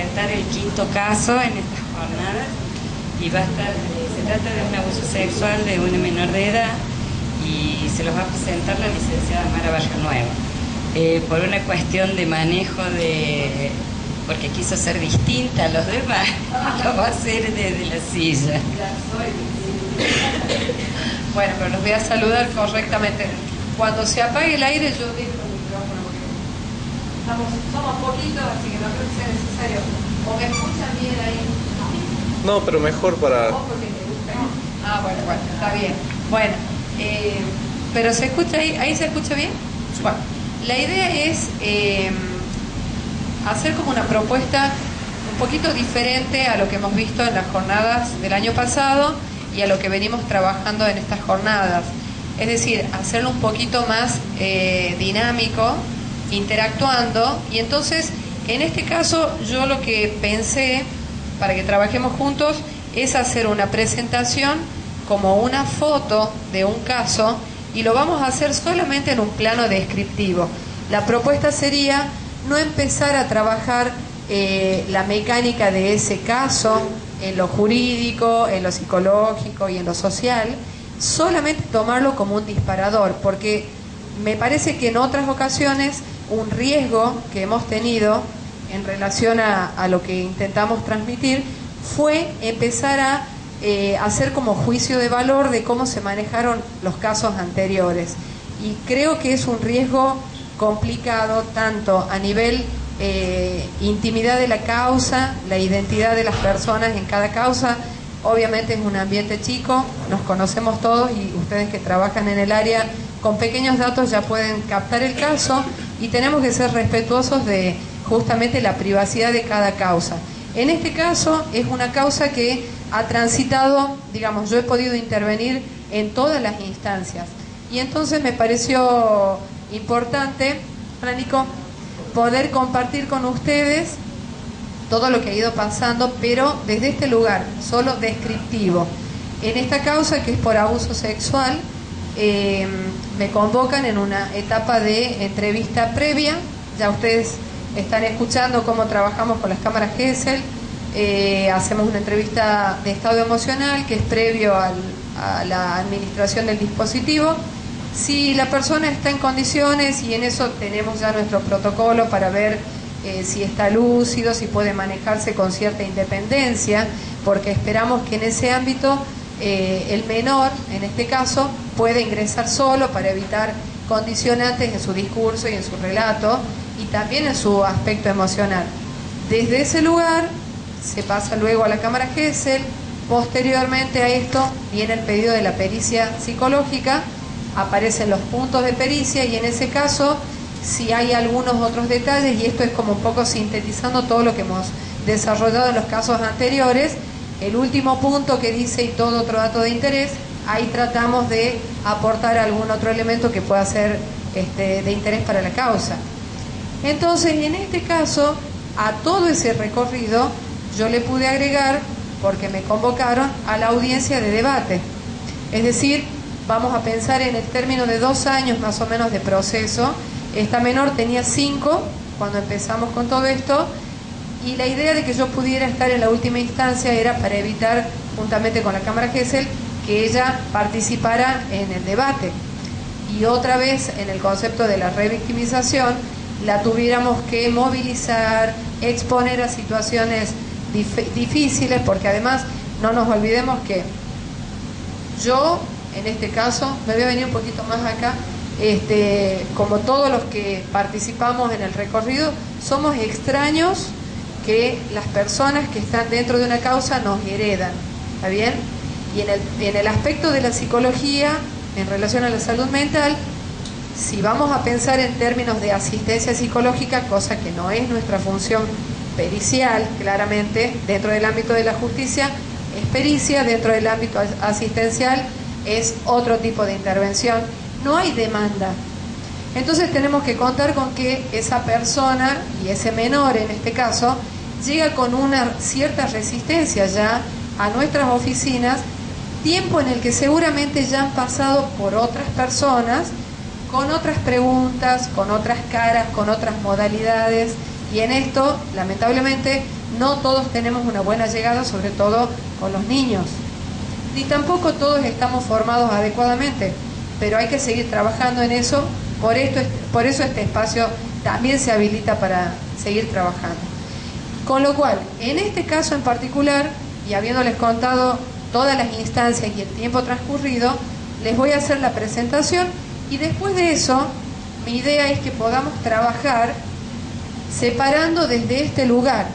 presentar el quinto caso en esta jornada y va a estar, se trata de un abuso sexual de una menor de edad y se los va a presentar la licenciada Mara Barrionueva. Por una cuestión de manejo porque quiso ser distinta a los demás, lo va a hacer desde la silla. Bueno, pero los voy a saludar correctamente. Cuando se apague el aire yo dejo el micrófono porque somos poquitos, así que no creo que sea necesario. ¿O me escuchan bien ahí? No, pero mejor para... Bueno, está bien. Bueno, pero ¿se escucha ahí? ¿Ahí se escucha bien? Sí. Bueno, la idea es hacer como una propuesta un poquito diferente a lo que hemos visto en las jornadas del año pasado y a lo que venimos trabajando en estas jornadas. Es decir, hacerlo un poquito más dinámico, interactuando, y entonces, en este caso, yo lo que pensé, para que trabajemos juntos, es hacer una presentación como una foto de un caso, y lo vamos a hacer solamente en un plano descriptivo. La propuesta sería no empezar a trabajar la mecánica de ese caso, en lo jurídico, en lo psicológico y en lo social, solamente tomarlo como un disparador, porque me parece que en otras ocasiones un riesgo que hemos tenido en relación a lo que intentamos transmitir fue empezar a hacer como juicio de valor de cómo se manejaron los casos anteriores, y creo que es un riesgo complicado tanto a nivel intimidad de la causa, la identidad de las personas en cada causa. Obviamente es un ambiente chico, nos conocemos todos y ustedes que trabajan en el área con pequeños datos ya pueden captar el caso, y tenemos que ser respetuosos de justamente la privacidad de cada causa. En este caso es una causa que ha transitado, digamos, yo he podido intervenir en todas las instancias, y entonces me pareció importante, Nico, poder compartir con ustedes todo lo que ha ido pasando, pero desde este lugar, solo descriptivo. En esta causa, que es por abuso sexual, me convocan en una etapa de entrevista previa. Ya ustedes están escuchando cómo trabajamos con las cámaras Gesell. Hacemos una entrevista de estado emocional, que es previo a la administración del dispositivo. Si la persona está en condiciones, y en eso tenemos ya nuestro protocolo para ver si está lúcido, si puede manejarse con cierta independencia, porque esperamos que en ese ámbito el menor, en este caso, pueda ingresar solo para evitar condicionantes en su discurso y en su relato, y también en su aspecto emocional. Desde ese lugar se pasa luego a la cámara Gesell. Posteriormente a esto viene el pedido de la pericia psicológica, aparecen los puntos de pericia, y en ese caso, si hay algunos otros detalles, y esto es como un poco sintetizando todo lo que hemos desarrollado en los casos anteriores, el último punto que dice "y todo otro dato de interés", ahí tratamos de aportar algún otro elemento que pueda ser de interés para la causa. Entonces, en este caso, a todo ese recorrido yo le pude agregar, porque me convocaron a la audiencia de debate. Es decir, vamos a pensar en el término de 2 años más o menos de proceso. Esta menor tenía 5 cuando empezamos con todo esto, y la idea de que yo pudiera estar en la última instancia era para evitar, juntamente con la cámara Gesell, que ella participara en el debate. Y otra vez, en el concepto de la revictimización, la tuviéramos que movilizar, exponer a situaciones difíciles, porque además no nos olvidemos que yo, en este caso, me voy a venir un poquito más acá, como todos los que participamos en el recorrido, somos extraños que las personas que están dentro de una causa nos heredan, ¿está bien? Y en el aspecto de la psicología, en relación a la salud mental, si vamos a pensar en términos de asistencia psicológica, cosa que no es nuestra función pericial, claramente, dentro del ámbito de la justicia es pericia, dentro del ámbito asistencial es otro tipo de intervención, no hay demanda. Entonces tenemos que contar con que esa persona, y ese menor en este caso, llega con una cierta resistencia ya a nuestras oficinas, tiempo en el que seguramente ya han pasado por otras personas, con otras preguntas, con otras caras, con otras modalidades, Y en esto, lamentablemente, no todos tenemos una buena llegada, sobre todo con los niños. Ni tampoco todos estamos formados adecuadamente, pero hay que seguir trabajando en eso. Por eso este espacio también se habilita para seguir trabajando. Con lo cual, en este caso en particular, y habiéndoles contado todas las instancias y el tiempo transcurrido, les voy a hacer la presentación y después de eso, mi idea es que podamos trabajar separando desde este lugar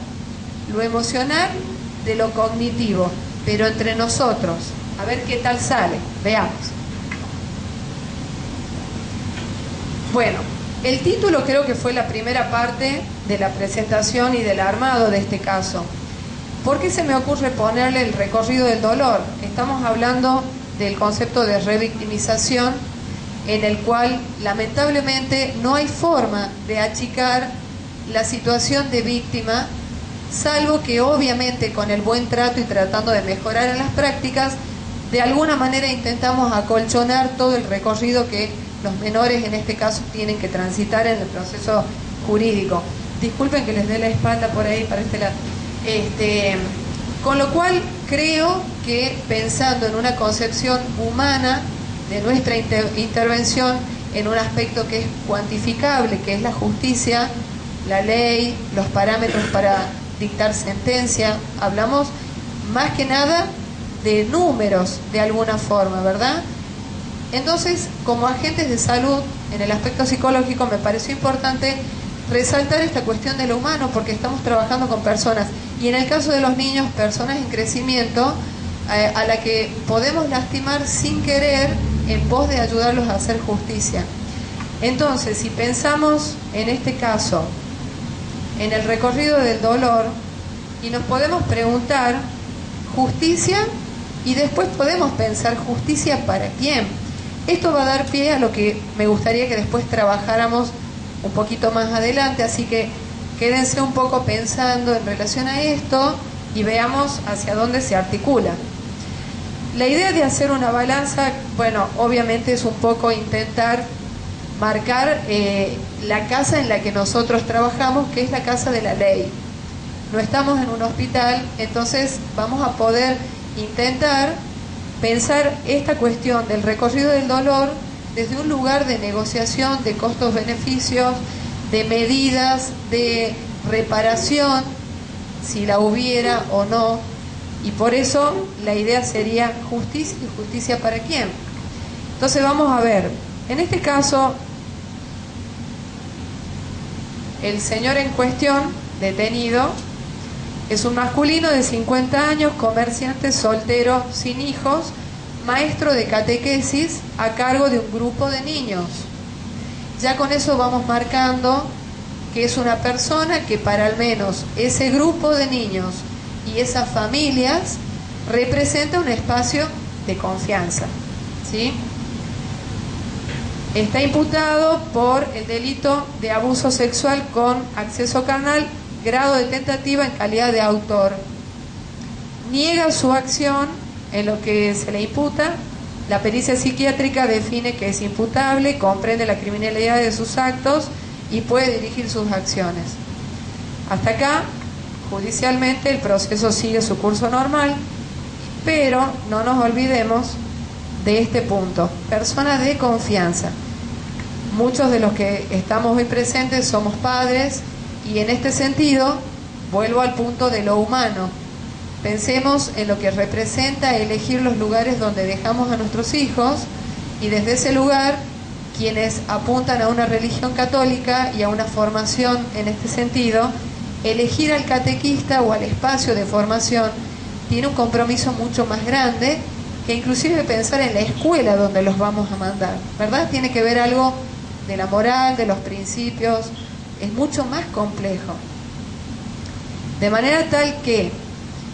lo emocional de lo cognitivo, pero entre nosotros, a ver qué tal sale. Veamos. Bueno, el título creo que fue la primera parte de la presentación y del armado de este caso. ¿Por qué se me ocurre ponerle el recorrido del dolor? Estamos hablando del concepto de revictimización, en el cual lamentablemente no hay forma de achicar la situación de víctima, salvo que obviamente con el buen trato y tratando de mejorar en las prácticas, de alguna manera intentamos acolchonar todo el recorrido que los menores en este caso tienen que transitar en el proceso jurídico. Disculpen que les dé la espalda por ahí para este lado. Con lo cual creo que pensando en una concepción humana de nuestra intervención en un aspecto que es cuantificable, que es la justicia, la ley, los parámetros para dictar sentencia, hablamos más que nada de números de alguna forma, ¿verdad? Entonces, como agentes de salud, en el aspecto psicológico me pareció importante resaltar esta cuestión de lo humano, porque estamos trabajando con personas, y en el caso de los niños, personas en crecimiento, a la que podemos lastimar sin querer en pos de ayudarlos a hacer justicia. Entonces, si pensamos en este caso, en el recorrido del dolor, y nos podemos preguntar, justicia, y después podemos pensar, justicia para quién. Esto va a dar pie a lo que me gustaría que después trabajáramos un poquito más adelante, así que quédense un poco pensando en relación a esto y veamos hacia dónde se articula. La idea de hacer una balanza, bueno, obviamente es un poco intentar marcar la casa en la que nosotros trabajamos, que es la casa de la ley. No estamos en un hospital, entonces vamos a poder intentar pensar esta cuestión del recorrido del dolor desde un lugar de negociación, de costos-beneficios, de medidas, de reparación, si la hubiera o no, y por eso la idea sería justicia, y justicia para quién. Entonces vamos a ver, en este caso, el señor en cuestión, detenido, es un masculino de 50 años, comerciante, soltero, sin hijos, maestro de catequesis a cargo de un grupo de niños. Ya con eso vamos marcando que es una persona que para al menos ese grupo de niños y esas familias representa un espacio de confianza, ¿sí? Está imputado por el delito de abuso sexual con acceso carnal, grado de tentativa en calidad de autor. Niega su acción en lo que se le imputa. La pericia psiquiátrica define que es imputable, comprende la criminalidad de sus actos y puede dirigir sus acciones. Hasta acá, judicialmente, el proceso sigue su curso normal, pero no nos olvidemos de este punto. Persona de confianza. Muchos de los que estamos hoy presentes somos padres y en este sentido vuelvo al punto de lo humano. Pensemos en lo que representa elegir los lugares donde dejamos a nuestros hijos y desde ese lugar quienes apuntan a una religión católica y a una formación en este sentido, elegir al catequista o al espacio de formación tiene un compromiso mucho más grande que inclusive pensar en la escuela donde los vamos a mandar, ¿verdad? Tiene que ver algo de la moral, de los principios, es mucho más complejo. De manera tal que,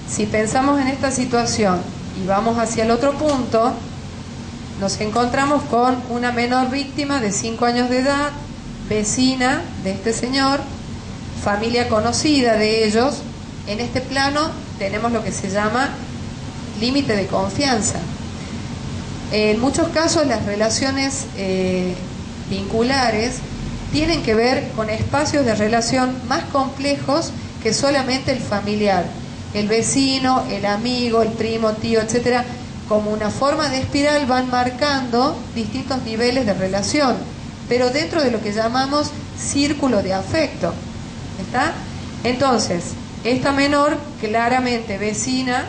si pensamos en esta situación y vamos hacia el otro punto, nos encontramos con una menor víctima de 5 años de edad, vecina de este señor, familia conocida de ellos. En este plano tenemos lo que se llama límite de confianza. En muchos casos las relaciones vinculares tienen que ver con espacios de relación más complejos que solamente el familiar, el vecino, el amigo, el primo, tío, etcétera. Como una forma de espiral van marcando distintos niveles de relación, pero dentro de lo que llamamos círculo de afecto. ¿Está? Entonces, esta menor, claramente vecina,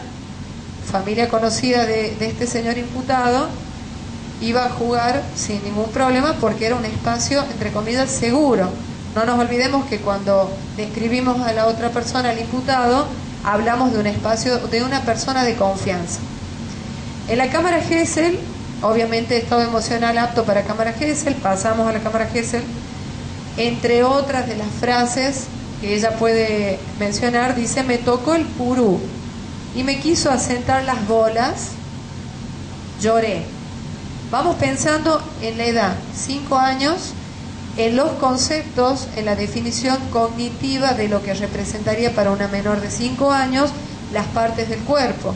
familia conocida de este señor imputado, iba a jugar sin ningún problema porque era un espacio, entre comillas, seguro. No nos olvidemos que cuando describimos a la otra persona, al imputado, hablamos de un espacio, de una persona de confianza. En la cámara Gesell, obviamente estado emocional apto para cámara Gesell, pasamos a la cámara Gesell. Entre otras de las frases que ella puede mencionar, dice: me tocó el purú y me quiso asentar las bolas, lloré. Vamos pensando en la edad, 5 años, en los conceptos, en la definición cognitiva de lo que representaría para una menor de 5 años las partes del cuerpo,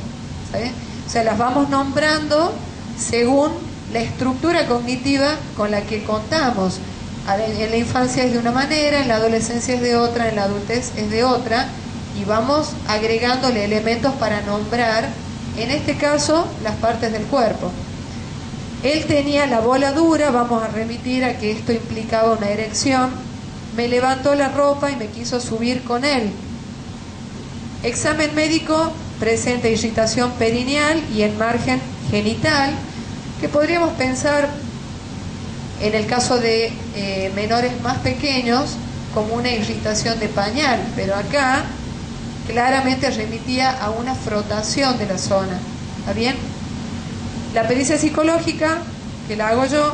¿sí? O sea, las vamos nombrando según la estructura cognitiva con la que contamos. En la infancia es de una manera, en la adolescencia es de otra, en la adultez es de otra, y vamos agregándole elementos para nombrar, en este caso, las partes del cuerpo. Él tenía la bola dura, vamos a remitir a que esto implicaba una erección. Me levantó la ropa y me quiso subir con él. Examen médico, presenta irritación perineal y en margen genital, que podríamos pensar en el caso de menores más pequeños como una irritación de pañal, pero acá claramente remitía a una frotación de la zona. ¿Está bien? La pericia psicológica, que la hago yo,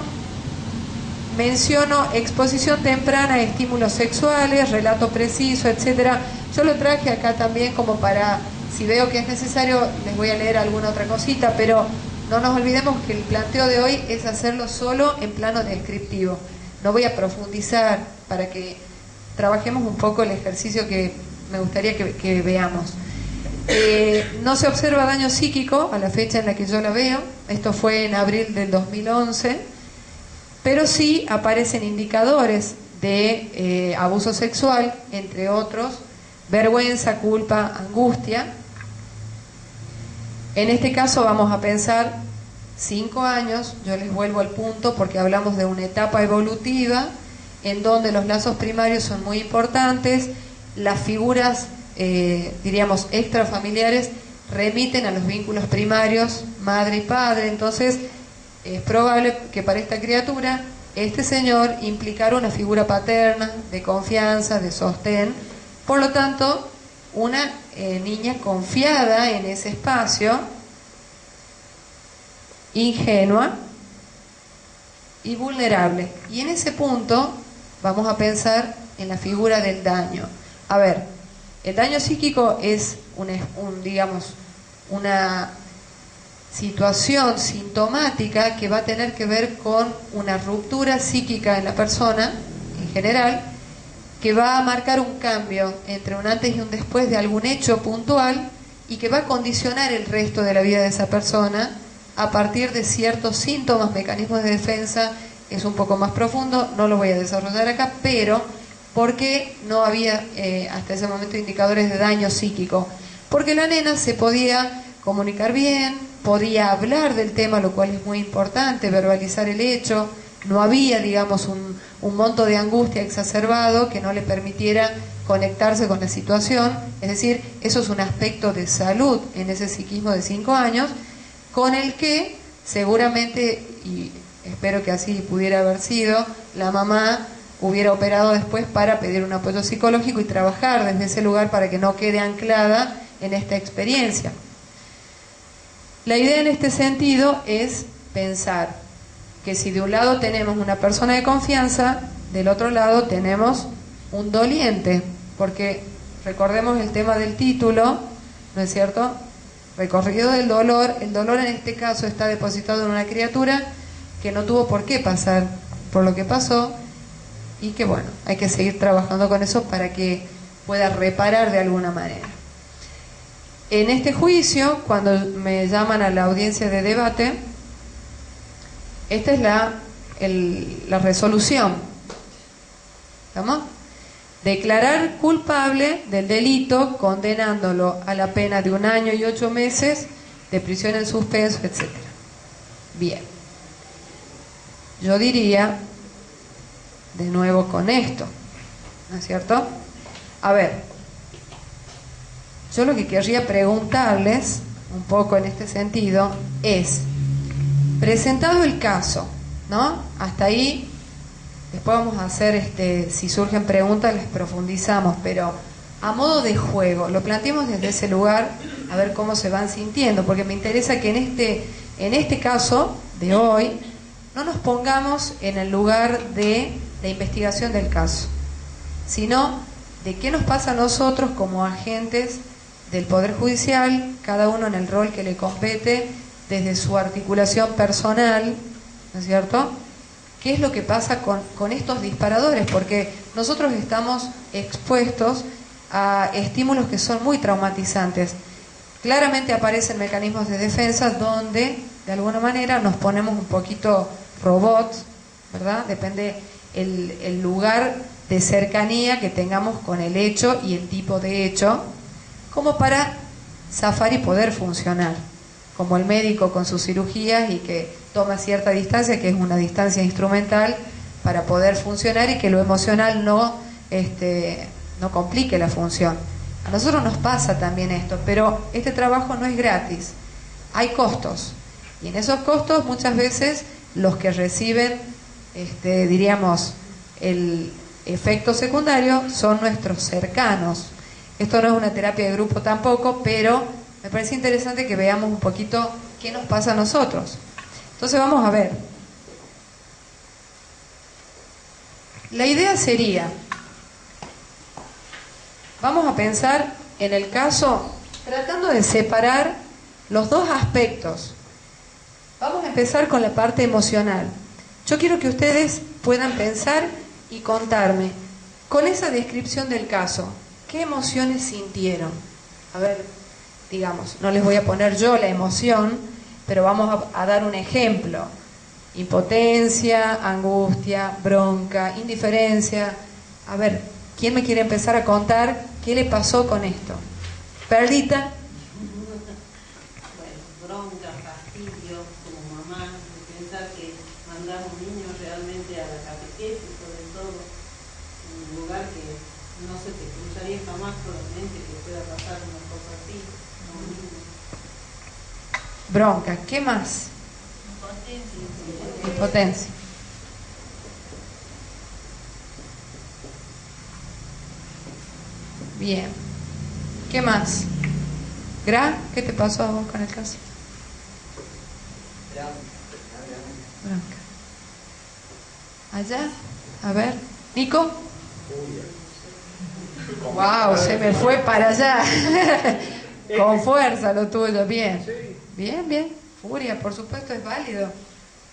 menciono exposición temprana a estímulos sexuales, relato preciso, etcétera. Yo lo traje acá también como para, si veo que es necesario, les voy a leer alguna otra cosita, pero no nos olvidemos que el planteo de hoy es hacerlo solo en plano descriptivo. No voy a profundizar para que trabajemos un poco el ejercicio que me gustaría que veamos. No se observa daño psíquico a la fecha en la que yo la veo. Esto fue en abril del 2011, pero sí aparecen indicadores de abuso sexual, entre otros, vergüenza, culpa, angustia. En este caso vamos a pensar 5 años, yo les vuelvo al punto porque hablamos de una etapa evolutiva en donde los lazos primarios son muy importantes, las figuras, diríamos, extrafamiliares remiten a los vínculos primarios, madre y padre. Entonces es probable que para esta criatura este señor implicara una figura paterna, de confianza, de sostén. Por lo tanto, una niña confiada en ese espacio, ingenua y vulnerable. Y en ese punto vamos a pensar en la figura del daño. A ver, el daño psíquico es digamos, una situación sintomática que va a tener que ver con una ruptura psíquica en la persona, en general, que va a marcar un cambio entre un antes y un después de algún hecho puntual y que va a condicionar el resto de la vida de esa persona a partir de ciertos síntomas, mecanismos de defensa. Es un poco más profundo, no lo voy a desarrollar acá, pero ¿por qué no había hasta ese momento indicadores de daño psíquico? Porque la nena se podía comunicar bien, podía hablar del tema, lo cual es muy importante, verbalizar el hecho. No había, digamos, un monto de angustia exacerbado que no le permitiera conectarse con la situación. Es decir, eso es un aspecto de salud en ese psiquismo de 5 años, con el que seguramente, y espero que así pudiera haber sido, la mamá hubiera operado después para pedir un apoyo psicológico y trabajar desde ese lugar para que no quede anclada en esta experiencia. La idea en este sentido es pensar que si de un lado tenemos una persona de confianza, del otro lado tenemos un doliente, porque recordemos el tema del título, ¿no es cierto? Recorrido del dolor. El dolor en este caso está depositado en una criatura que no tuvo por qué pasar por lo que pasó y que, bueno, hay que seguir trabajando con eso para que pueda reparar de alguna manera. En este juicio, cuando me llaman a la audiencia de debate, esta es la resolución. ¿Estamos? Declarar culpable del delito, condenándolo a la pena de 1 año y 8 meses de prisión en suspenso, etc. Bien. Yo diría, de nuevo con esto, ¿no es cierto? A ver, yo lo que querría preguntarles, un poco en este sentido, es, presentado el caso, ¿no? Hasta ahí, después vamos a hacer, si surgen preguntas, les profundizamos, pero a modo de juego, lo planteemos desde ese lugar, a ver cómo se van sintiendo, porque me interesa que en este caso de hoy, no nos pongamos en el lugar de la investigación del caso, sino de qué nos pasa a nosotros como agentes del Poder Judicial, cada uno en el rol que le compete, desde su articulación personal, ¿no es cierto? ¿Qué es lo que pasa con estos disparadores? Porque nosotros estamos expuestos a estímulos que son muy traumatizantes. Claramente aparecen mecanismos de defensa donde, de alguna manera, nos ponemos un poquito robots, ¿verdad? Depende el lugar de cercanía que tengamos con el hecho y el tipo de hecho, como para zafar y poder funcionar, como el médico con sus cirugías y que toma cierta distancia, que es una distancia instrumental para poder funcionar y que lo emocional no complique la función. A nosotros nos pasa también esto, pero este trabajo no es gratis, hay costos, y en esos costos muchas veces los que reciben, diríamos, el efecto secundario son nuestros cercanos. Esto no es una terapia de grupo tampoco, pero me parece interesante que veamos un poquito qué nos pasa a nosotros. Entonces vamos a ver. La idea sería, vamos a pensar en el caso tratando de separar los dos aspectos. Vamos a empezar con la parte emocional. Yo quiero que ustedes puedan pensar y contarme, con esa descripción del caso, ¿qué emociones sintieron? A ver, digamos, no les voy a poner yo la emoción, pero vamos a dar un ejemplo. Impotencia, angustia, bronca, indiferencia. A ver, ¿quién me quiere empezar a contar qué le pasó con esto? Perlita. Bronca, fastidio, como mamá, de pensar que mandar a un niño realmente a la catequesis, sobre todo, en un lugar que no se te cruzaría jamás por la mente que pueda pasar una cosa así, a un niño. Bronca, ¿qué más? Impotencia. Bien. ¿Qué más? Gra, ¿qué te pasó a vos con el caso? Bronca. Allá, a ver, Nico. Wow, se me fue para allá. Con fuerza lo tuyo, bien. Bien, bien. Furia, por supuesto, es válido.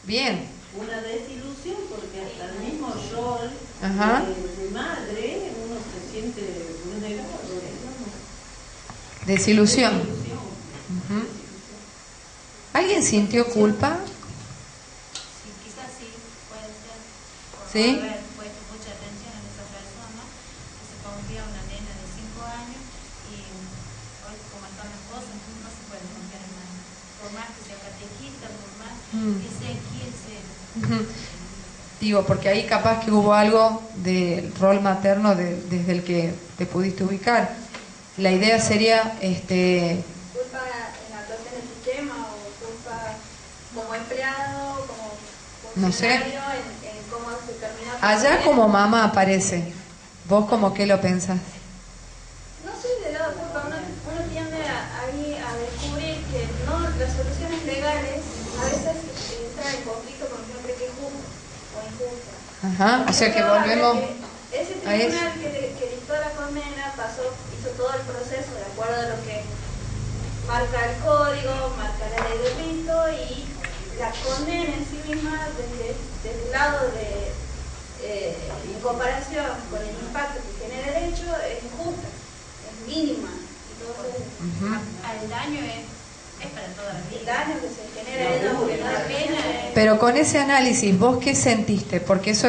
Bien. Una desilusión porque hasta el mismo rol de madre uno se siente vulnerable. Desilusión. ¿Alguien sintió culpa? Sí, quizás sí, puede ser. Por ¿Sí? no haber puesto mucha atención en esa persona, que se confía a una nena de 5 años y hoy como están las cosas, no se puede confiar en nada. Por más que sea catequista, por más que sea quien sea. Digo, porque ahí capaz que hubo algo del rol materno desde el que te pudiste ubicar. La idea sería, ¿Culpa en la actuación del sistema o culpa como empleado, como no sé, funcionario en cómo se termina? allá como mamá aparece? ¿Vos como qué lo pensás? No sé, de lado de culpa, uno tiende a descubrir que no, las soluciones legales a veces entran en conflicto con lo que uno cree que es justo o injusto. Ajá, o sea que volvemos Ese a eso. tribunal que dictó la condena hizo todo el proceso de acuerdo a lo que marca el código, marca la ley del rito, y la condena en sí misma desde el lado de en comparación con el impacto que genera el hecho es injusta, es mínima. Entonces El daño es para toda la el vida. daño que se genera es lo que no da pena. Pero con ese análisis, ¿vos qué sentiste? Porque eso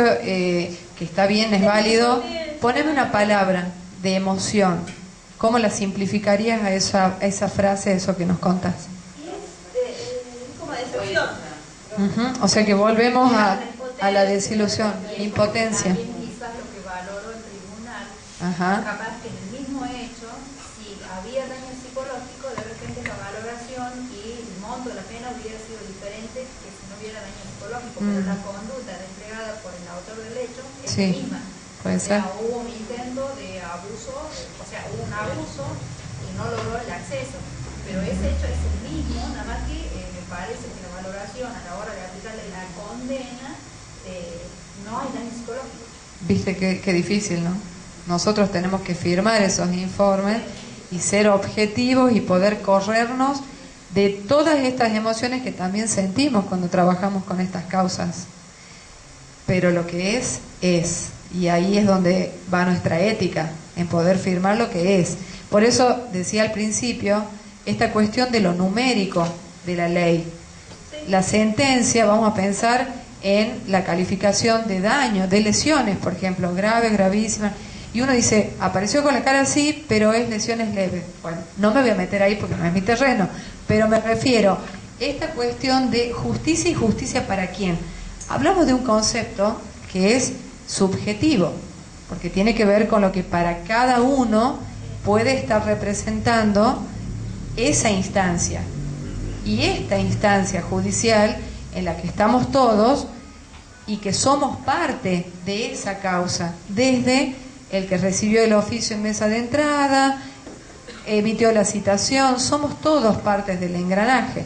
que está bien, es válido. Poneme una palabra de emoción. ¿Cómo la simplificarías a esa frase, eso que nos contás? Es como decepción. O sea que volvemos a la desilusión, impotencia. También quizás lo que valoró el tribunal, Ajá. capaz que en el mismo hecho, si había daño psicológico, de repente la valoración y el monto de la pena hubiera sido diferente que si no hubiera daño psicológico, pero la conducta desplegada por el autor del hecho es Sí, la misma. puede O sea, ser. hubo un intento de abuso, o sea, hubo un abuso y no logró el acceso. Pero ese hecho es el mismo, nada más que me parece que la valoración a la hora de aplicarle la condena no hay daño psicológico. Viste qué difícil, ¿no? Nosotros tenemos que firmar esos informes y ser objetivos y poder corrernos de todas estas emociones que también sentimos cuando trabajamos con estas causas. Pero lo que es, y ahí es donde va nuestra ética, en poder firmar lo que es. Por eso decía al principio, esta cuestión de lo numérico de la ley. La sentencia, vamos a pensar en la calificación de daño, de lesiones, por ejemplo, graves, gravísimas. Y uno dice, apareció con la cara así, pero es lesiones leves. Bueno, no me voy a meter ahí porque no es mi terreno, pero me refiero, esta cuestión de justicia y justicia para quién. Hablamos de un concepto que es subjetivo, porque tiene que ver con lo que para cada uno puede estar representando esa instancia. Y esta instancia judicial en la que estamos todos y que somos parte de esa causa, desde el que recibió el oficio en mesa de entrada, emitió la citación, somos todos partes del engranaje.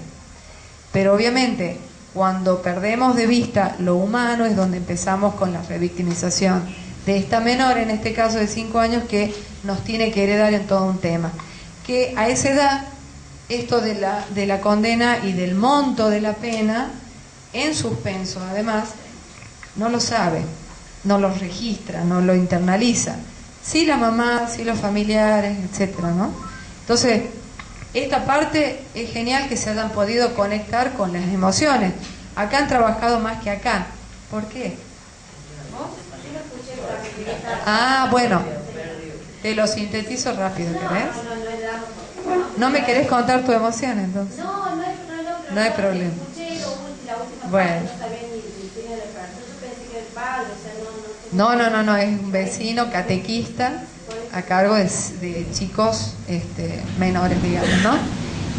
Pero obviamente, cuando perdemos de vista lo humano es donde empezamos con la revictimización de esta menor, en este caso de 5 años, que nos tiene que heredar en todo un tema. Que a esa edad, esto de la condena y del monto de la pena, en suspenso además, no lo sabe, no lo registra, no lo internaliza. Sí la mamá, sí los familiares, etcétera, ¿no? Entonces, esta parte es genial que se hayan podido conectar con las emociones. Acá han trabajado más que acá. ¿Por qué? Ah, bueno, te lo sintetizo rápido, ¿querés? ¿No me querés contar tu emoción entonces? No hay problema. Bueno. No, es un vecino catequista a cargo de chicos menores, digamos, ¿no?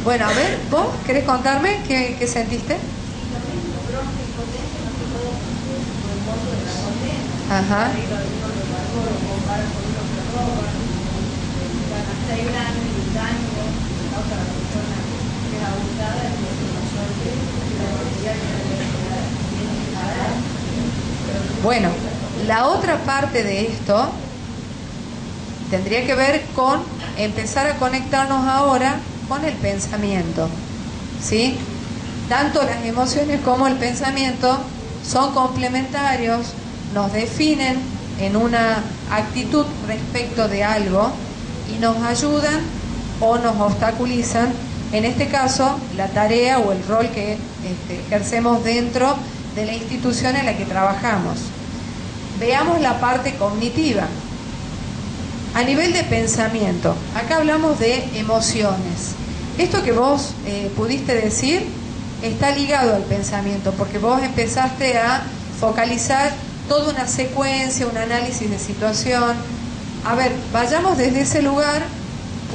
Bueno, a ver, ¿vos querés contarme qué sentiste? Ajá. Bueno, la otra parte de esto tendría que ver con empezar a conectarnos ahora con el pensamiento, ¿sí? Tanto las emociones como el pensamiento son complementarios, nos definen en una actitud respecto de algo y nos ayudan o nos obstaculizan, en este caso, la tarea o el rol que ejercemos dentro de la institución en la que trabajamos. Veamos la parte cognitiva. A nivel de pensamiento, acá hablamos de emociones. Esto que vos pudiste decir está ligado al pensamiento, porque vos empezaste a focalizar toda una secuencia, un análisis de situación. A ver, vayamos desde ese lugar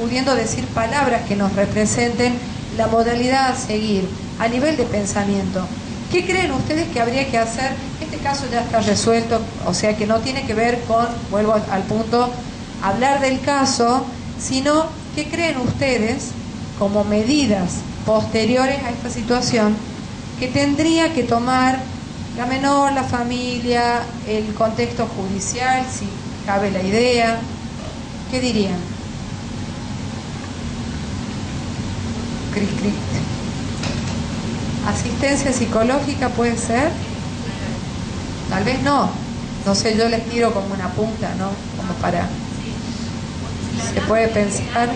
pudiendo decir palabras que nos representen la modalidad a seguir a nivel de pensamiento. ¿Qué creen ustedes que habría que hacer? Este caso ya está resuelto, o sea que no tiene que ver con, vuelvo al punto, hablar del caso, sino ¿qué creen ustedes como medidas posteriores a esta situación que tendría que tomar la menor, la familia, el contexto judicial, si cabe la idea? ¿Qué dirían? Cris. ¿Asistencia psicológica puede ser? Tal vez no. No sé, yo les tiro como una punta, ¿no? Como para... Se puede pensar... Es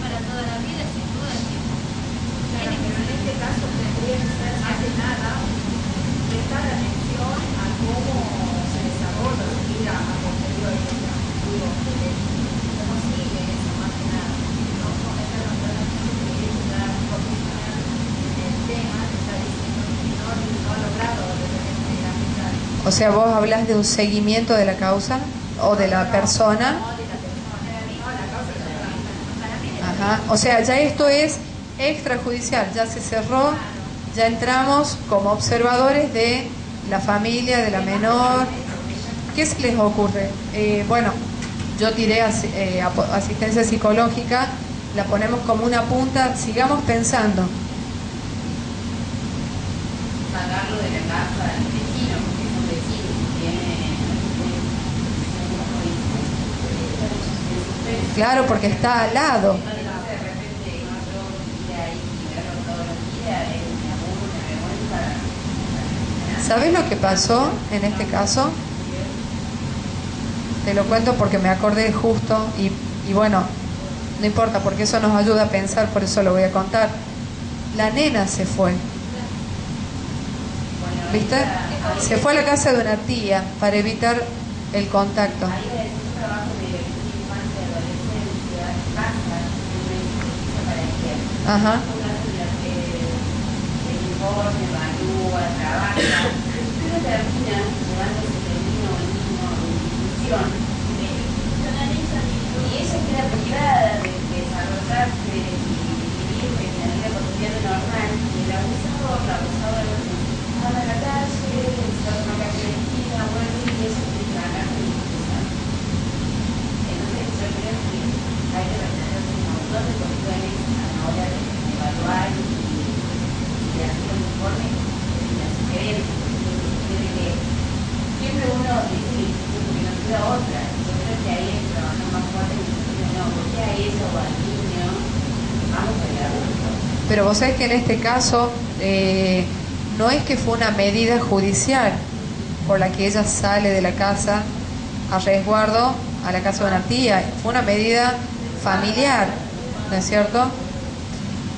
para toda la vida, sin duda. Pero en este caso tendría que ser más que nada prestar atención a cómo se desarrolla aborto, seguir a posteriori, digo, cómo sigue eso, más que nada. No cometer los tratamientos que ella profesional en el tema, que está diciendo que no ha logrado de repente aplicar. O sea, vos hablas de un seguimiento de la causa o de la persona. No, de la persona, no, la causa de la persona. Ajá. O sea, ya esto es extrajudicial, ya se cerró, ya entramos como observadores de la familia, de la menor. ¿Qué se les ocurre? Bueno, yo tiré asistencia psicológica, la ponemos como una punta, sigamos pensando. Sacarlo de la casa del vecino, porque es un vecino que tiene, Claro, porque está al lado. entonces de repente yo ir ahí y verlo todos los días es un apuro, una vergüenza. ¿Sabes lo que pasó en este caso? Te lo cuento porque me acordé justo y bueno, no importa porque eso nos ayuda a pensar, por eso lo voy a contar. La nena se fue, ¿viste? Se fue a la casa de una tía para evitar el contacto. Ahí es un trabajo de infancia, adolescencia, casa, para ejemplo. Ajá. El informe, evalúa, trabaja, pero termina llevando ese termino en institución. Y ella queda privada de desarrollarse y vivir en la vida cotidiana normal. Y el abusador, la abusadora, anda a la calle, está en una calle de esquina, vuelve y eso tiene que ganar de institución. Entonces yo creo que hay que retener un montón de cuestiones a la hora de evaluar y hacer un informe de las sugerencias. Porque que siempre uno dice que no queda otra. Yo creo que ahí es trabajar más fuerte en el sentido, no, porque a ella o al niño vamos a ir adulto. Pero vos sabés que en este caso no es que fue una medida judicial por la que ella sale de la casa a resguardo a la casa de una tía, fue una medida familiar, ¿no es cierto?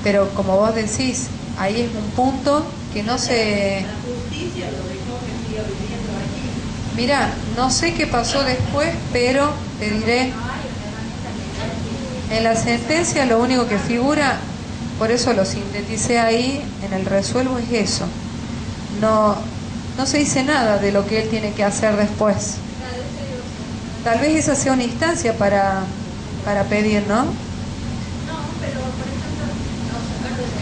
Pero como vos decís, ahí es un punto que no se... La justicia lo dejó que siga viviendo aquí. Mira, no sé qué pasó después, pero te diré, en la sentencia lo único que figura, por eso lo sinteticé ahí, en el resuelvo es eso. No se dice nada de lo que él tiene que hacer después. Tal vez esa sea una instancia para pedir, ¿no? No, pero por ejemplo, no sacar de la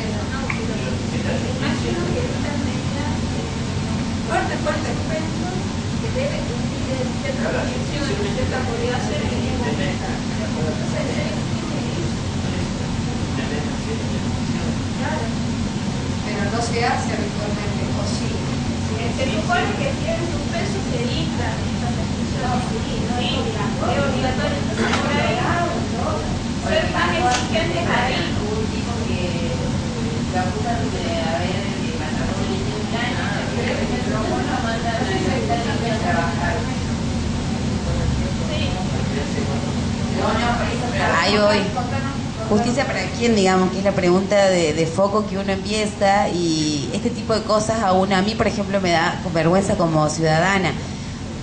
imagino que estas medidas fuerte expenso que debe cumplir ciertas condiciones, ciertas obligaciones y Pero no se hace habitualmente, o sí. se supone que tienen sus pesos se dictan estas expresiones. Sí, es obligatorio. Entonces, por ahí, ser más exigentes ahí. Un tipo que lo acusan de haber matado a un niño de un año, pero no lo mandan a la a trabajar. Ahí voy. Justicia para quién, digamos, que es la pregunta de foco que uno empieza, y este tipo de cosas a mí, por ejemplo, me da vergüenza como ciudadana,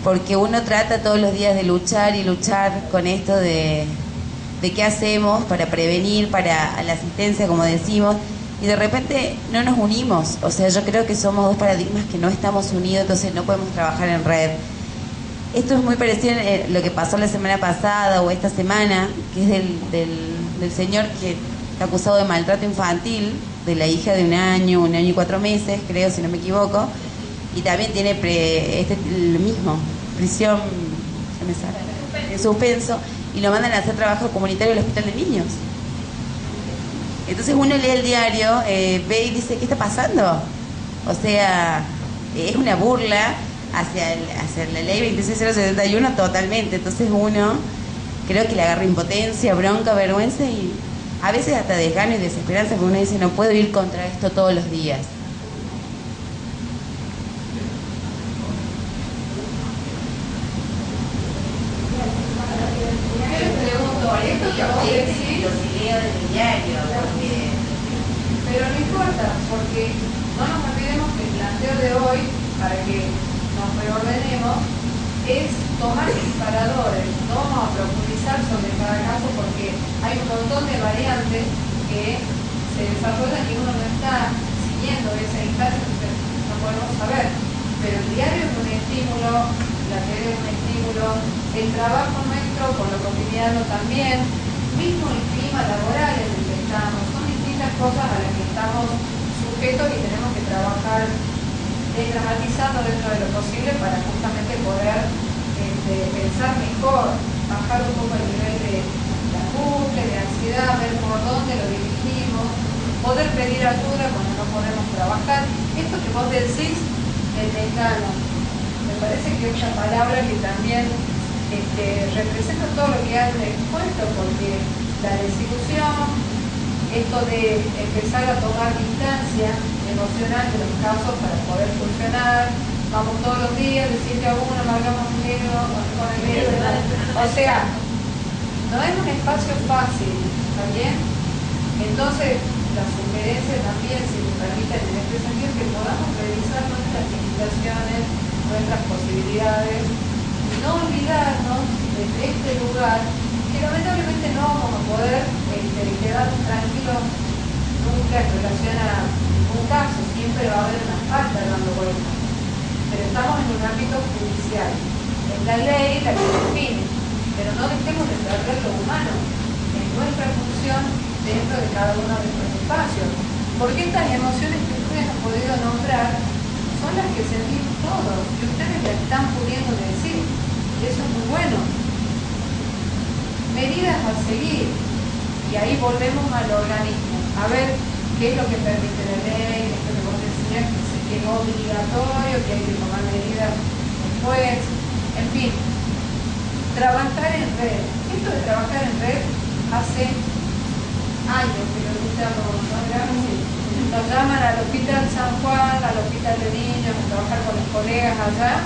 porque uno trata todos los días de luchar y luchar con esto de qué hacemos para prevenir, para la asistencia, como decimos, y de repente no nos unimos. O sea, yo creo que somos dos paradigmas que no estamos unidos, entonces no podemos trabajar en red. Esto es muy parecido a lo que pasó la semana pasada o esta semana, que es del señor que está acusado de maltrato infantil de la hija de un año y 4 meses, creo, si no me equivoco, y también tiene lo mismo, prisión en suspenso, y lo mandan a hacer trabajo comunitario al hospital de niños. Entonces uno lee el diario, ve y dice, ¿qué está pasando? O sea, es una burla hacia la ley 26071 totalmente. Entonces uno creo que le agarra impotencia, bronca, vergüenza y a veces hasta desgano y desesperanza, porque uno dice, no puedo ir contra esto todos los días. Lo leo del diario, porque... Pero no importa, porque no nos olvidemos que el planteo de hoy, para que nos reordenemos, es tomar disparadores. No vamos a profundizar sobre cada caso porque hay un montón de variantes que se desarrollan y uno no está siguiendo esa instancia, entonces no podemos saber. Pero el diario es un estímulo, la tele es un estímulo, el trabajo nuestro con lo cotidiano también, mismo el clima laboral en el que estamos, son distintas cosas a las que estamos sujetos y tenemos que trabajar desdramatizando dentro de lo posible para justamente poder pensar mejor, bajar un poco el nivel de angustia, de ansiedad, ver por dónde lo dirigimos, poder pedir ayuda cuando no podemos trabajar. Esto que vos decís, el decano, me parece que es una palabra que también representa todo lo que han expuesto, porque la desilusión, esto de empezar a tomar distancia emocional de los casos para poder funcionar, vamos todos los días de 7 a 1, marcamos miedo con el miedo, o sea, no es un espacio fácil, ¿está bien? Entonces, la sugerencia también, si me permiten en este sentido, es que podamos revisar nuestras limitaciones, nuestras posibilidades, y no olvidarnos desde este lugar, que lamentablemente no vamos a poder quedarnos tranquilos nunca en relación a ningún caso, siempre va a haber una falta dando vueltas. Pero estamos en un ámbito judicial, es la ley la que define, pero no dejemos de perder lo humano, en nuestra función dentro de cada uno de nuestros espacios, porque estas emociones que ustedes han podido nombrar son las que sentimos todos, y ustedes las están pudiendo decir, y eso es muy bueno. Medidas a seguir, y ahí volvemos al organismo, a ver qué es lo que permite la ley, esto que vos decías, que es obligatorio, que hay que tomar medidas después, en fin, trabajar en red. Esto de trabajar en red hace años que lo escuchamos, nos llaman al Hospital San Juan, al Hospital de Niños, a trabajar con los colegas allá,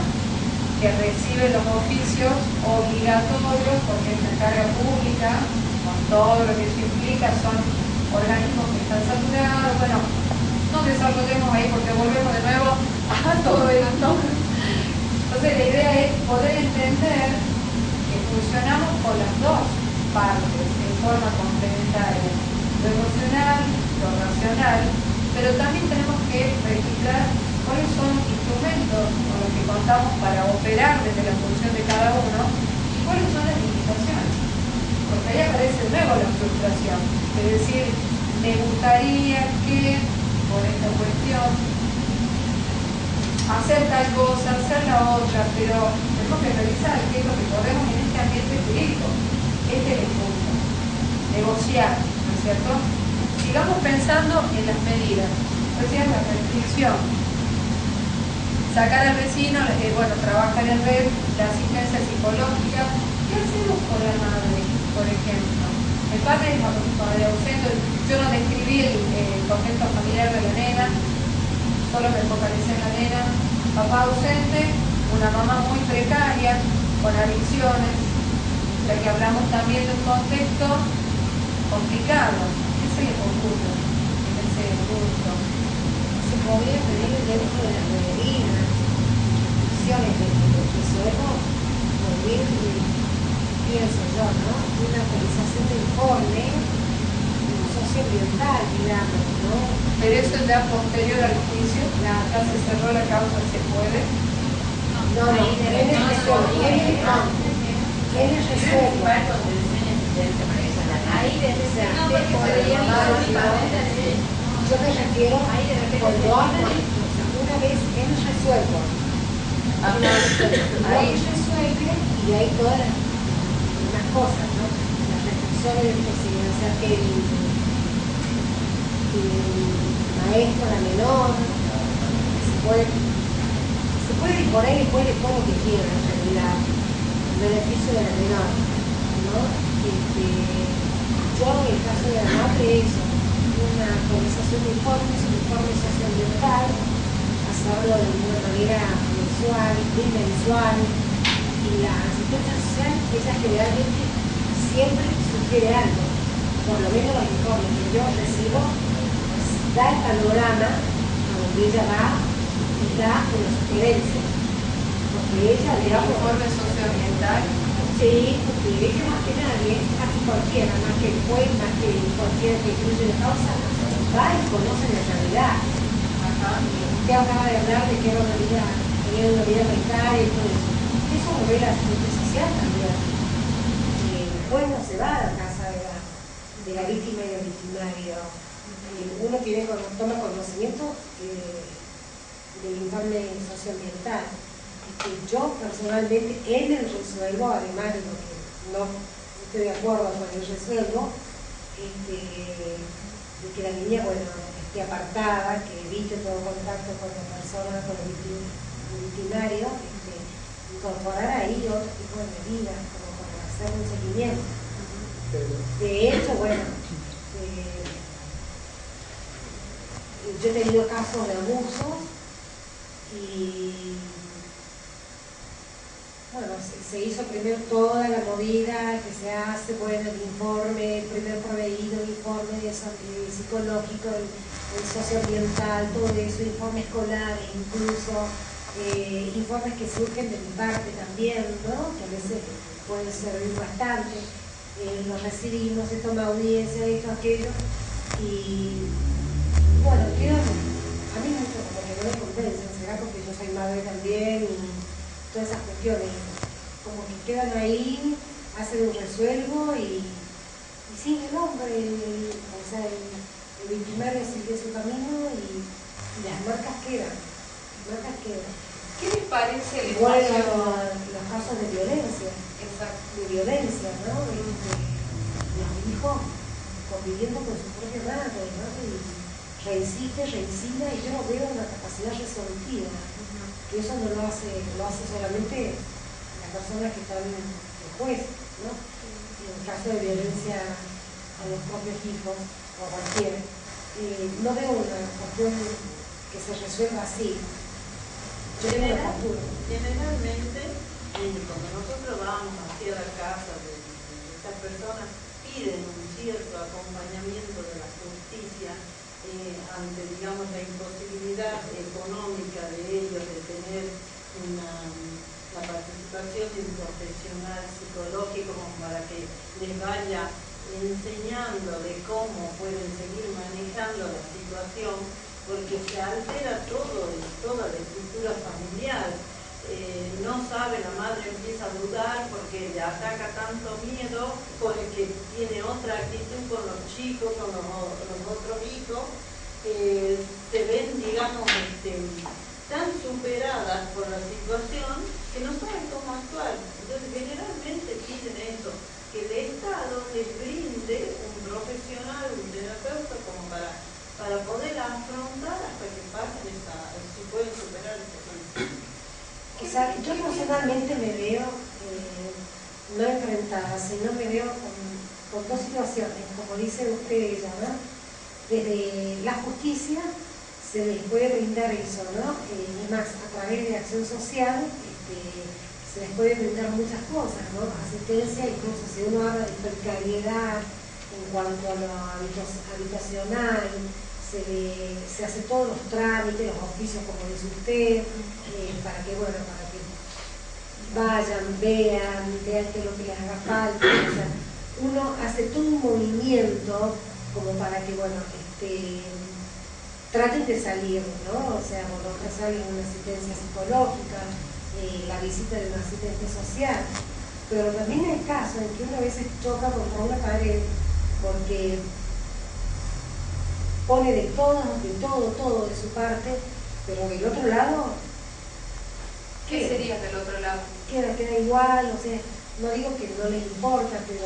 que reciben los oficios obligatorios porque es una carga pública, con todo lo que eso implica, son organismos que están saturados, bueno, no desarrollemos ahí porque volvemos de nuevo a todo esto. Entonces la idea es poder entender que funcionamos con las dos partes en forma complementaria, lo emocional, lo racional, pero también tenemos que registrar cuáles son los instrumentos con los que contamos para operar desde la función de cada uno y cuáles son las limitaciones. Porque ahí aparece de nuevo la frustración, es decir, me gustaría que por esta cuestión hacer tal cosa, hacer la otra, pero tenemos que revisar qué es lo que podemos en este ambiente jurídico. Este es el punto. Negociar, ¿no es cierto? Sigamos pensando en las medidas. Decían la restricción. Sacar al vecino, trabajar en red, la asistencia psicológica. ¿Qué hacemos con la madre, por ejemplo? El padre es ausente, yo no describí el contexto familiar de la nena, solo me focalicé en la nena, papá ausente, una mamá muy precaria, con adicciones, ya que hablamos también de un contexto complicado. ¿Qué se le ocurre en ese punto? Se podría pedir dentro de las medidas, instituciones de lo que solemos volver, pienso yo, ¿no? Una actualización del informe socioambiental, digamos, ¿no? Pero eso ya posterior al juicio, ya se cerró la causa, ¿se puede? No, ¿quién es resuelto? Ahí desde ese no, porque podría yo me refiero una vez es resuelto. Ahí resuelve y hay todas las cosas, ¿no? Las restricciones de posibilidad que el maestro, la menor, se puede disponer y puede todo lo que quiera en realidad, el beneficio de la menor, ¿no? Yo en el caso de la madre es una actualización de informes, un informe socioambiental, hacerlo de una manera mensual, bimensual, y la asistencia social, ella generalmente siempre sugiere algo, por lo menos los informes que yo recibo, da el panorama a donde ella va y da una sugerencia, porque de ella, ¿El digamos. informe socioambiental? Sí, porque ella más que nadie, casi cualquiera, más que el juez, más que cualquiera que incluye la causa, va y conoce la realidad. Ajá. Usted acaba de hablar de que era tenía una vida precaria y todo eso. Eso lo ve la asistencia social también. El juez no se va a la casa de la víctima y del victimario. Uno toma conocimiento del informe socioambiental. Yo personalmente en el resuelvo, además de lo que no estoy de acuerdo con el resuelvo, de que la niña, bueno, esté apartada, que evite todo contacto con la persona, con el victimario, incorporar ahí otro tipo de medidas, como para hacer un seguimiento. De hecho, bueno, yo he tenido casos de abusos y bueno, se hizo primero toda la movida que se hace, bueno, el informe, el primer proveído, el informe psicológico, el socioambiental, todo eso, informe escolar, incluso informes que surgen de mi parte también, ¿no? Que a veces pueden servir bastante. Los recibimos, se toma audiencia, esto, aquello, y bueno, quedan, a mí mucho como que no me convencen, será porque yo soy madre también y todas esas cuestiones, como que quedan ahí, hacen un resuelvo y sigue el hombre, o sea, el victimario sigue su camino y las marcas quedan, ¿Qué les parece el igual espacio? los casos de violencia. Exacto. De violencia, ¿no? Los hijos conviviendo con su propia madre, ¿no? Y reincide, y yo no veo una capacidad resolutiva. Que eso no lo hace solamente la persona que está en el juez, ¿no? En el caso de violencia a los propios hijos o a cualquiera. No veo una cuestión que se resuelva así. Yo tengo la postura. Generalmente, cuando nosotros vamos hacia la casa de estas personas, piden un cierto acompañamiento de la justicia ante, digamos, la imposibilidad económica de ellos de tener la participación de un profesional psicológico como para que les vaya enseñando de cómo pueden seguir manejando la situación, porque se altera toda la estructura familiar. No sabe, la madre empieza a dudar porque le ataca tanto miedo, porque tiene otra actitud con los chicos, con los otros hijos, se ven, digamos, tan superadas por la situación que no saben cómo actuar. Entonces generalmente piden eso, que el Estado les brinde un profesional, un terapeuta, como para poder afrontar hasta que pasen si pueden superar esta crisis. Yo personalmente me veo no enfrentada, sino me veo con dos situaciones, como dice usted ella, ¿no? Desde la justicia se les puede brindar eso, ¿no? Y más, a través de acción social se les puede brindar muchas cosas, ¿no? Asistencia, incluso si uno habla de precariedad en cuanto a lo habitacional, se hace todos los trámites, los oficios, como dice usted, para que vayan, vean qué es lo que les haga falta. O sea, uno hace todo un movimiento como para que, traten de salir, ¿no? O sea, salen una asistencia psicológica, la visita de un asistente social. Pero también hay casos en que uno a veces choca contra una pared porque pone de todo de su parte, pero del otro lado, ¿qué sería del otro lado? Queda igual, o sea, no digo que no les importa, pero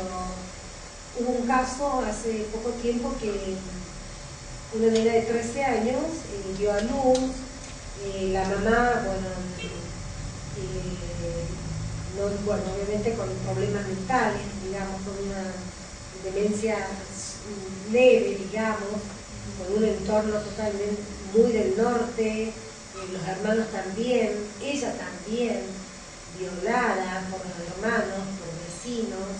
hubo un caso hace poco tiempo que una nena de 13 años dio a luz, la mamá, obviamente con problemas mentales, digamos, con una demencia leve, digamos, con un entorno totalmente muy del norte, los hermanos también, ella también, violada por los hermanos, por vecinos.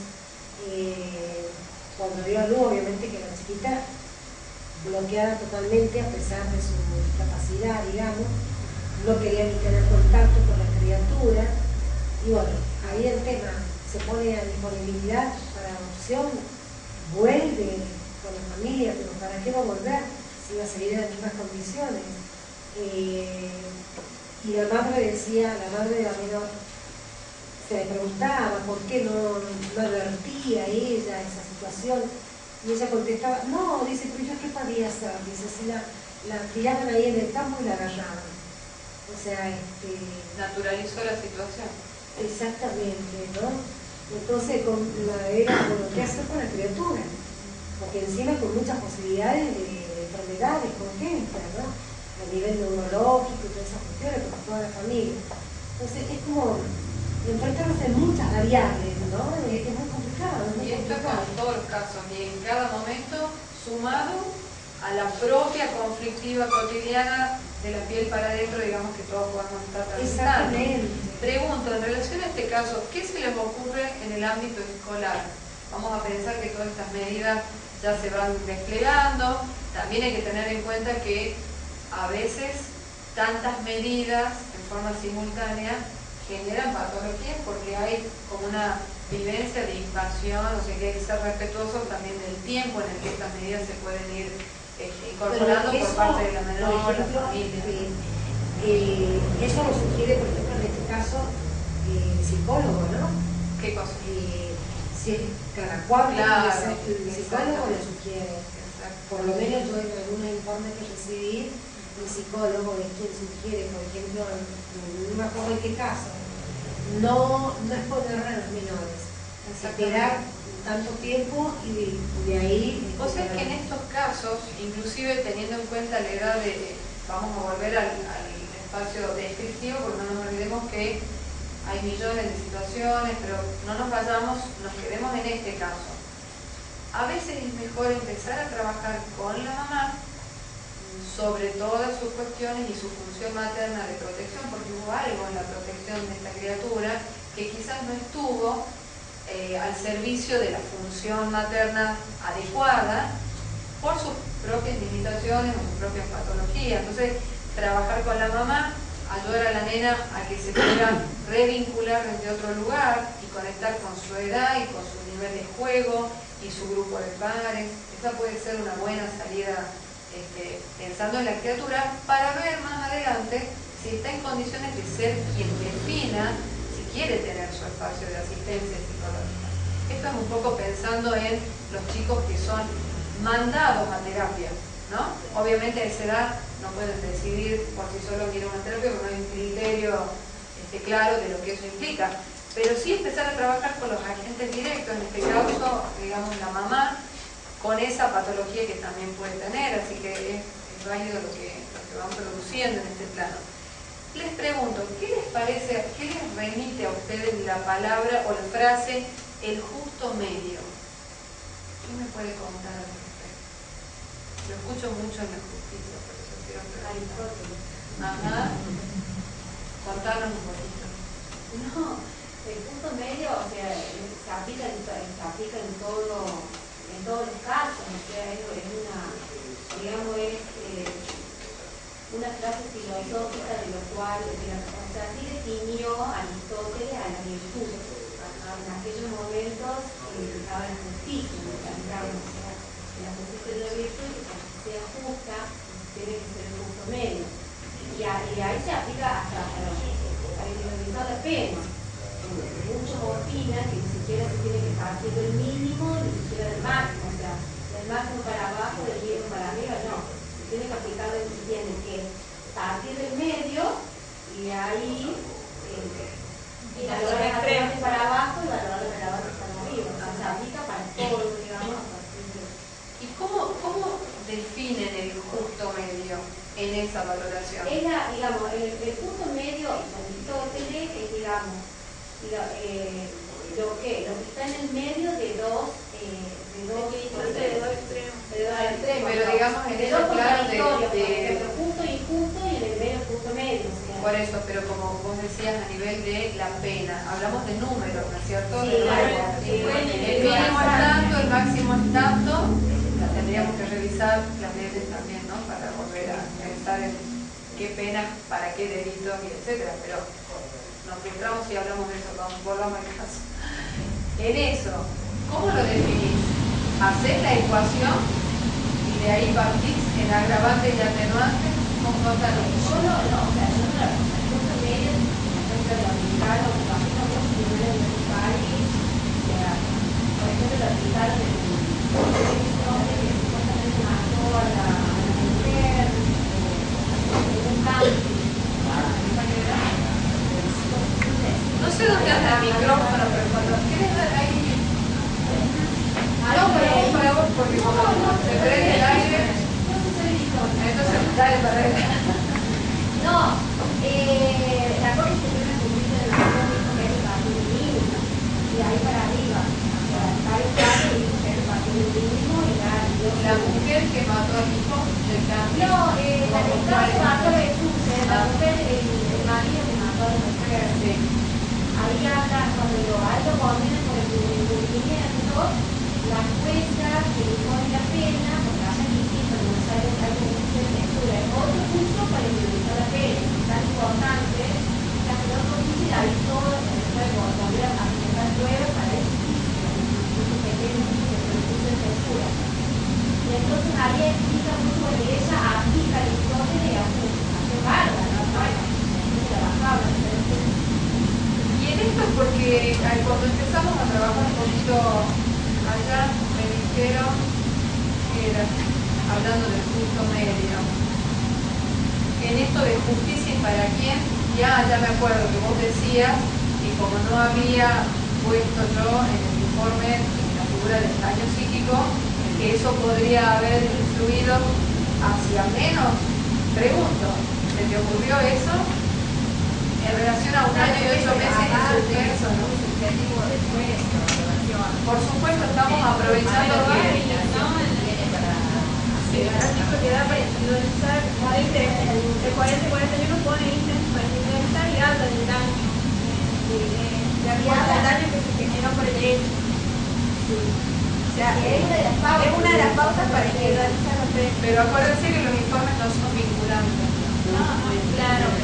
Cuando dio a luz, obviamente que la chiquita bloqueada totalmente a pesar de su discapacidad, digamos, no quería ni tener contacto con la criatura. Y bueno, ahí el tema se pone a disponibilidad para adopción, vuelve con la familia, pero ¿para qué va a volver si va a seguir en las mismas condiciones? Y la madre decía, la madre de la menor, se le preguntaba por qué no advertía ella esa situación, y ella contestaba, no, dice, pero yo qué podía hacer, dice, si la tiraban ahí en el campo y la agarraban. O sea, naturalizó la situación. Exactamente, ¿no? Entonces era, bueno, ¿qué hacer con la criatura? Porque encima con muchas posibilidades de enfermedades congénitas, ¿no? A nivel neurológico y todas esas cuestiones, por toda la familia. Entonces es como enfrentarnos en muchas variables, ¿no? Es muy complicado. Y esto es como en todos los casos, y en cada momento sumado a la propia conflictiva cotidiana de la piel para adentro, digamos, que todos podemos estar transitando. Exactamente. Pregunto, en relación a este caso, ¿qué se les ocurre en el ámbito escolar? Vamos a pensar que todas estas medidas ya se van desplegando. También hay que tener en cuenta que a veces tantas medidas en forma simultánea generan patologías porque hay como una vivencia de invasión, o sea que hay que ser respetuosos también del tiempo en el que estas medidas se pueden ir incorporando eso, por parte de la menor, por ejemplo, la familia. Eso lo sugiere, por ejemplo, en este caso, el psicólogo, ¿no? ¿Qué cosa? Si cada cual, claro, el psicólogo lo sugiere. Exacto. Por lo menos yo en algunos informes que recibí, el psicólogo es quien sugiere, por ejemplo, no me acuerdo en qué caso, no exponer a los menores, esperar tanto tiempo y de ahí... O sea que en estos casos, inclusive teniendo en cuenta la edad de... Vamos a volver al espacio descriptivo, porque no nos olvidemos que hay millones de situaciones, pero no nos vayamos, nos quedemos en este caso. A veces es mejor empezar a trabajar con la mamá sobre todas sus cuestiones y su función materna de protección, porque hubo algo en la protección de esta criatura que quizás no estuvo al servicio de la función materna adecuada por sus propias limitaciones o sus propias patologías. Entonces, trabajar con la mamá, ayudar a la nena a que se pueda revincular desde otro lugar y conectar con su edad y con su nivel de juego y su grupo de pares. Esa puede ser una buena salida pensando en la criatura para ver más adelante si está en condiciones de ser quien defina si quiere tener su espacio de asistencia psicológica. Esto es un poco pensando en los chicos que son mandados a terapia, ¿no? Obviamente a esa edad no pueden decidir por sí solos quieren una terapia porque no hay un criterio claro de lo que eso implica, pero sí empezar a trabajar con los agentes directos, en este caso, digamos, la mamá, con esa patología que también puede tener, así que es válido lo que van produciendo en este plano. Les pregunto, ¿qué les parece, qué les remite a ustedes la palabra o la frase el justo medio? ¿Quién me puede contar al respecto? Lo escucho mucho en la justicia, por eso quiero preguntar. Ajá. Contanos un poquito. No, el punto medio, o sea, se aplica en todos los casos, o sea, es una, digamos, una frase filosófica de lo cual, o sea, así definió Aristóteles a la virtud, en aquellos momentos estaba la justicia, digamos, o sea, la justicia de la virtud, que para que sea justa, tiene que ser el justo medio. Y ahí se aplica hasta para minimizar la pena. Muchos opinan que ni siquiera se tiene que partir del mínimo ni siquiera del máximo, o sea, del máximo para abajo, del mínimo para arriba, no. Se tiene que aplicar, se tiene que partir del medio y de ahí valorar las acciones para abajo y valorar las acciones para arriba. O sea, se aplica para todo, digamos, a partir de... ¿Y cómo definen el justo medio en esa valoración? Digamos, el punto medio en Aristóteles es, digamos, lo que está en el medio de dos extremos. Pero digamos en ese plano de justo y injusto y en el medio justo medio. O sea. Por eso, pero como vos decías a nivel de la pena, hablamos de números, ¿no es cierto? Sí, el mínimo es tanto, el máximo es tanto, tendríamos que revisar las leyes también, ¿no? Para volver a pensar en qué pena, para qué delitos, y etcétera, pero nos filtramos y hablamos de eso, volvamos al caso. En eso, ¿cómo lo definís? Hacés la ecuación y de ahí partís en agravante y atenuante. ¿Cómo están los Yo no, o sea, yo no la cosa media, respecto a lo aplicar o lo aplican los tribunales de un país, o sea, por ejemplo, lo aplicaron en el hombre que supuestamente mató a la mujer, en un campo. No sé dónde anda el micrófono, pero cuando quieres dar ahí. No, para vos, porque cuando se prende el aire. Entonces, dale para él. No, la Corte Suprema de Justicia de la Nación dijo que es el partido mínimo, y de ahí para arriba. O sea, el caso dijo que es el partido mínimo y la mujer que mató al hijo del cambio. No, la del caso mató a Jesús, la mujer, el marido que mató a la mujer. Sí. Ahí anda, cuando ahí lo condenan por el incumplimiento, la jueza que le pone la pena, porque hace distinto, no sabe que hay un juicio de censura, es otro juicio para implementar la pena, es tan importante, que hace otro juicio y ahí todo se puede volver a presentar pruebas para el juicio pequeño, el juicio de censura. Y entonces ahí explica mucho de ella, aplica el informe y hace bárbara, ¿no? Bueno, es trabajable, Y en esto porque cuando empezamos a trabajar un poquito allá, me dijeron que era, hablando del justo medio, en esto de justicia y para quién, ya me acuerdo que vos decías, y como no había puesto yo en el informe la figura del daño psíquico, que eso podría haber influido hacia menos. Pregunto, ¿se te ocurrió eso? En relación a un año y 8 meses y su peso, ¿no? Por supuesto, estamos aprovechando que... El artículo que da para individualizar, como dice, el 40-41 pone ítems para individualizar y habla del daño, de acuerdo al daño que se generó por el hecho. O sea, es una de las pautas para individualizar los precios. Pero acuérdense que los informes no son vinculantes. Claro, lo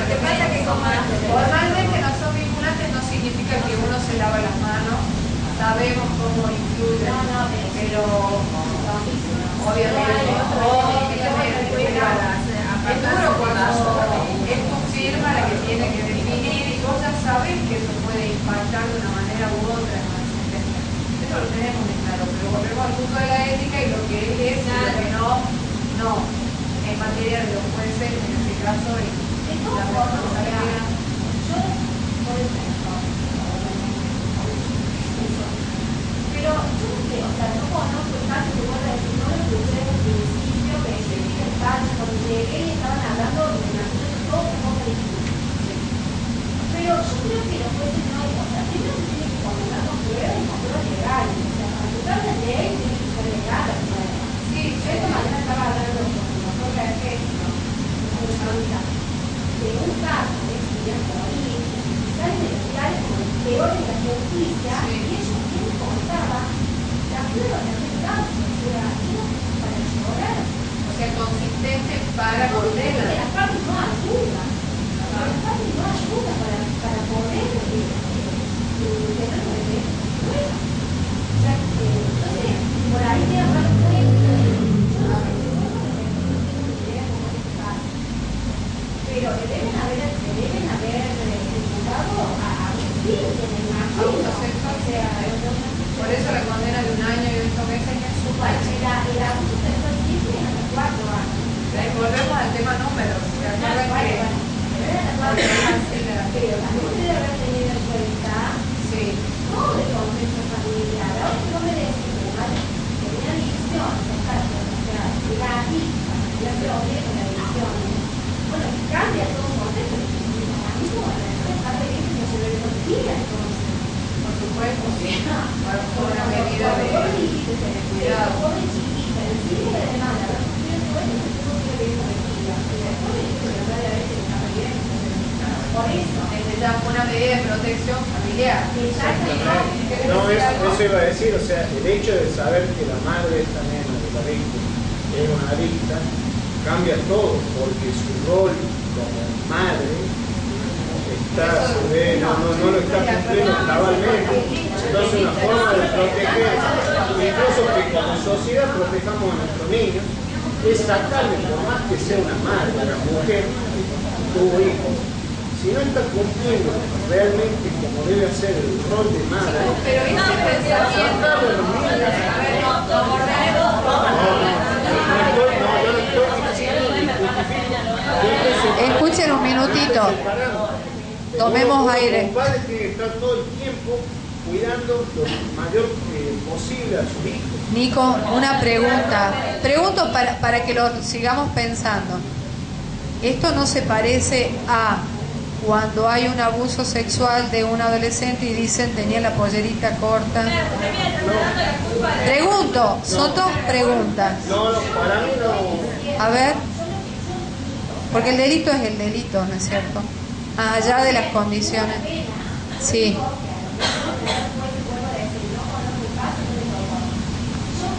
que pasa es que como Formalmente no son vinculantes no significa que uno se lava las manos, sabemos cómo influye, pero obviamente es duro cuando es tu firma la que tiene que definir y vos ya sabés que eso puede impactar de una manera u otra en la sentencia. Eso lo tenemos muy claro, pero volvemos al punto de la ética y lo que es y lo que no, en materia de los jueces, en este caso, y la responsabilidad. Pero yo no sé, o sea, no conozco el caso que vos decís, no lo escuché desde el principio, que se dice el caso, cuando llegué y estaban hablando de nosotros todos como distintos. Pero yo creo que los jueces no, o sea, primero se tiene que condenar con pruebas y con pruebas legales, o sea, para aplicar la ley tiene que ser legal la prueba. Sí, yo esta mañana estaba hablando con el doctor Garcés, ¿no? De un caso de estudiantes morir, salen de los diarios como los peores de la justicia, y ellos tienen contaban la prueba de aquel caso, o sea, era para llorar. O sea, consistente para condena. Las partes no ayudan, las partes no ayudan para poder tener una prueba. O sea, entonces, por ahí te hablan de pero le deben haber imputado a un fin en el imagino. Por eso la condena de 1 año y 8 meses es su parte. El abuso sexual siempre es hasta 4 años. Volvemos al tema números. ¿Se acuerdan que? Pero también se debe haber tenido en cuenta todo el contexto familiar. Ahora que no me decís que tenía adicción, o sea, era adicta, era problema con la adicción. Bueno, cambia todo el contexto. A mí como la está feliz que se le consiga entonces. Por supuesto, sí. Por una medida de cuidado. Pobre chiquita, el cine de demanda, la justicia de tuvo que ver con el chica. Y después me dice que la verdad a veces está bien. Por eso. Ya una medida de protección familiar. No, eso iba a decir, o sea, el hecho de saber que la madre también de la víctima es una adicta, cambia todo, porque su rol como madre no lo está cumpliendo cabalmente. Entonces una forma de proteger, incluso que como sociedad protejamos a nuestros niños, es sacarle, por más que sea una madre, una mujer, tuvo hijos, si no está cumpliendo realmente como debe hacer el rol de madre, pero ese pensamiento escuchen un minutito, tomemos aire. Los padres tienen que estar todo el tiempo cuidando lo mayor posible a sus hijos. Nico, una pregunta. Pregunto para que lo sigamos pensando. ¿Esto no se parece a cuando hay un abuso sexual de un adolescente y dicen tenía la pollerita corta? Pregunto, son dos preguntas. No, para mí no. A ver, porque el delito es el delito, ¿no es cierto? Allá de las condiciones. Sí. Yo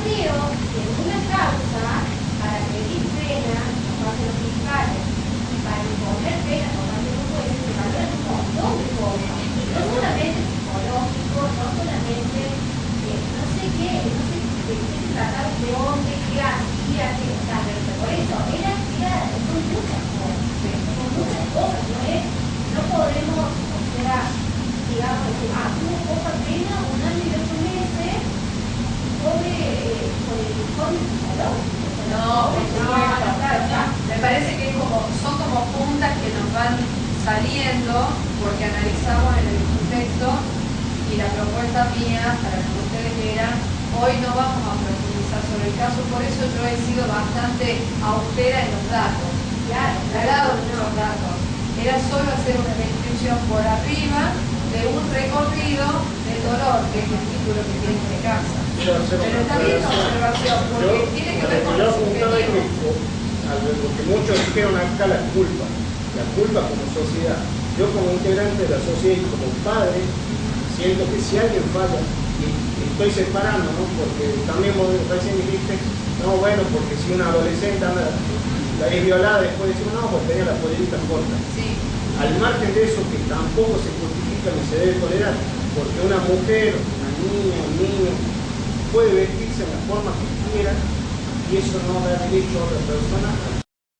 creo que una causa para pedir pena por parte de los fiscales y para imponer pena por parte de los jueces se valoran un montón de cosas. No solamente psicológico, no solamente no sé qué se trataba de hombre, qué hacía, qué tal. Por eso, son muchas cosas, no podemos, o sea, digamos, decir, tuvo poca pena, 1 año y 8 meses, por el informe psicológico. Claro. Me parece que son como puntas que nos van saliendo porque analizamos en el contexto y la propuesta mía para que ustedes vieran, hoy no vamos a profundizar sobre el caso, por eso yo he sido bastante austera en los datos. Claro, dado los datos. Era solo hacer una descripción por arriba de un recorrido del dolor, que es el título que tiene este caso. Pero está bien la observación, porque tiene que ver con lo los apuntaba es objetivos. lo que muchos dijeron acá, la culpa como sociedad. Yo como integrante de la sociedad y como padre, siento que si alguien falla, y estoy separando, ¿no? Porque también vos recién dijiste, no, bueno, porque si una adolescente anda, la es violada, después decimos, no, pues tenía la pollerita corta. Sí. Al margen de eso, que tampoco se justifica ni se debe tolerar, porque una mujer, una niña, un niño, puede vestirse en la forma que quiera y eso no da derecho a otra persona a